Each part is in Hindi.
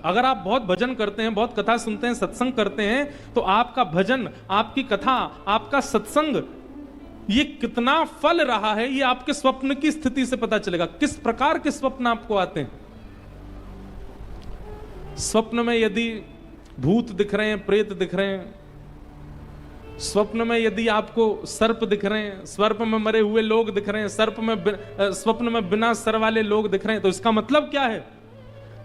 अगर आप बहुत भजन करते हैं, बहुत कथा सुनते हैं, सत्संग करते हैं, तो आपका भजन, आपकी कथा, आपका सत्संग ये कितना फल रहा है, ये आपके स्वप्न की स्थिति से पता चलेगा। किस प्रकार के स्वप्न आपको आते हैं। स्वप्न में यदि भूत दिख रहे हैं, प्रेत दिख रहे हैं, स्वप्न में यदि आपको सर्प दिख रहे हैं, सर्प में मरे हुए लोग दिख रहे हैं, स्वप्न में बिना सर वाले लोग दिख रहे हैं, तो इसका मतलब क्या है?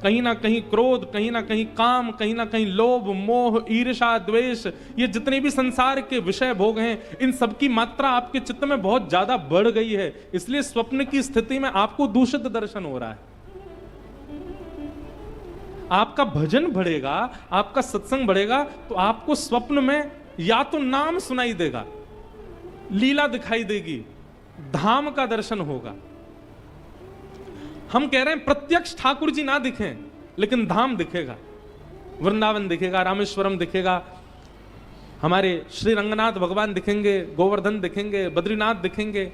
कहीं ना कहीं क्रोध, कहीं ना कहीं काम, कहीं ना कहीं लोभ, मोह, ईर्ष्या, द्वेष, ये जितने भी संसार के विषय भोग हैं, इन सब की मात्रा आपके चित्त में बहुत ज्यादा बढ़ गई है। इसलिए स्वप्न की स्थिति में आपको दूषित दर्शन हो रहा है। आपका भजन बढ़ेगा, आपका सत्संग बढ़ेगा, तो आपको स्वप्न में या तो नाम सुनाई देगा, लीला दिखाई देगी, धाम का दर्शन होगा। हम कह रहे हैं प्रत्यक्ष ठाकुर जी ना दिखें, लेकिन धाम दिखेगा, वृंदावन दिखेगा, रामेश्वरम दिखेगा, हमारे श्री रंगनाथ भगवान दिखेंगे, गोवर्धन दिखेंगे, बद्रीनाथ दिखेंगे।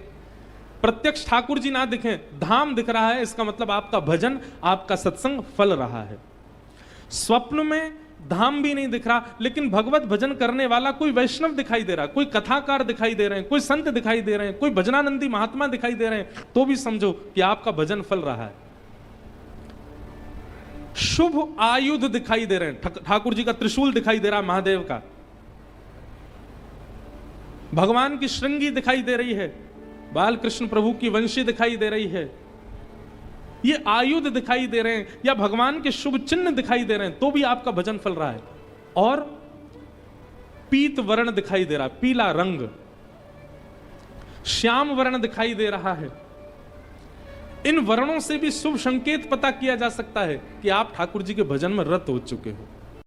प्रत्यक्ष ठाकुर जी ना दिखें, धाम दिख रहा है, इसका मतलब आपका भजन, आपका सत्संग फल रहा है। स्वप्न में धाम भी नहीं दिख रहा, लेकिन भगवत भजन करने वाला कोई वैष्णव दिखाई दे रहा है, कोई कथाकार दिखाई दे रहे हैं, कोई संत दिखाई दे रहे हैं, कोई भजनानंदी महात्मा दिखाई दे रहे हैं, तो भी समझो कि आपका भजन फल रहा है। शुभ आयुध दिखाई दे रहे हैं, ठाकुर जी का त्रिशूल दिखाई दे रहा है, महादेव का, भगवान की श्रृंगी दिखाई दे रही है, बाल कृष्ण प्रभु की वंशी दिखाई दे रही है, ये आयुध दिखाई दे रहे हैं, या भगवान के शुभ चिन्ह दिखाई दे रहे हैं, तो भी आपका भजन फल रहा है। और पीत वर्ण दिखाई दे रहा है, पीला रंग, श्याम वर्ण दिखाई दे रहा है। इन वर्णों से भी शुभ संकेत पता किया जा सकता है कि आप ठाकुर जी के भजन में रत हो चुके हो।